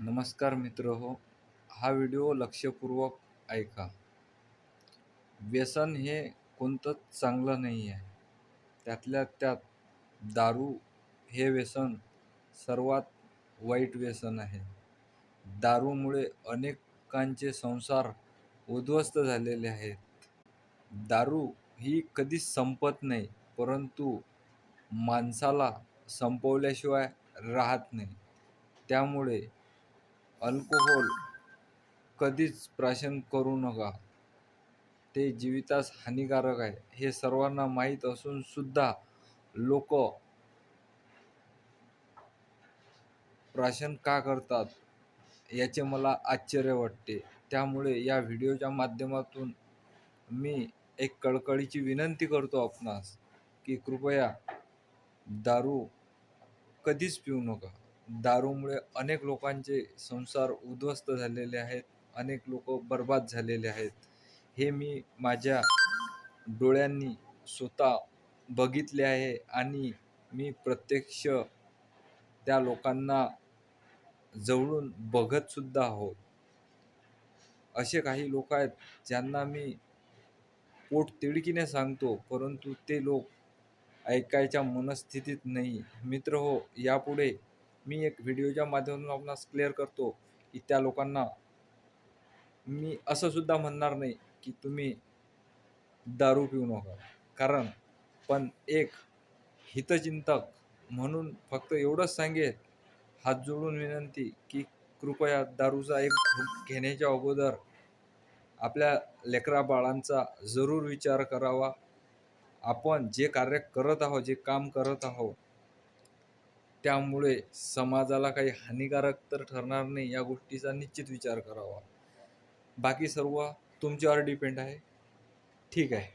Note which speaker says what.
Speaker 1: नमस्कार मित्र हो. हा व्हिडिओ लक्षपूर्वक ऐका. व्यसन हे कोणतंच चांगलं नाही आहे. त्यातल्या त्यात दारू हे व्यसन सर्वात वाईट व्यसन आहे. दारूमुळे अनेकांचे संसार उद्ध्वस्त झालेले आहेत. दारू ही कधीच संपत नाही, परंतु माणसाला संपवल्याशिवाय राहत नाही. त्यामुळे अल्कोहोल कधीच प्राशन करू नका. ते जीवितास हानिकारक आहे हे सर्वांना माहीत असून सुद्धा लोक प्राशन का करतात याचे मला आश्चर्य वाटते. त्यामुळे या व्हिडिओच्या माध्यमातून मी एक कळकळीची विनंती करतो आपणास की कृपया दारू कधीच पिऊ नका. दारूमुळे अनेक लोकांचे संसार उद्ध्वस्त झालेले आहेत. अनेक लोक बर्बाद झालेले आहेत. हे मी माझ्या डोळ्यांनी स्वतः बघितले आहे आणि मी प्रत्यक्ष त्या लोकांना जवळून बघतसुद्धा आहोत. असे काही लोक आहेत ज्यांना मी पोटतिडकीने सांगतो, परंतु ते लोक ऐकायच्या मनस्थितीत नाही. मित्र हो, यापुढे मी एक व्हिडिओच्या माध्यमातून आपणास क्लिअर करतो की त्या लोकांना मी असं सुद्धा म्हणणार नाही की तुम्ही दारू पिऊ नका. पण एक हितचिंतक म्हणून फक्त एवढंच सांगेन, हात जोडून विनंती की कृपया दारूचा एक घूट घेण्याच्या अगोदर आपल्या लेकराबाळांचा जरूर विचार करावा. आपण जे कार्य करत आहोत, जे काम करत आहोत, त्यामुळे समाजाला काही हानिकारक तर ठरणार नाही या गोष्टीचा निश्चित विचार करावा. बाकी सर्व तुमच्यावर डिपेंड आहे. ठीक आहे.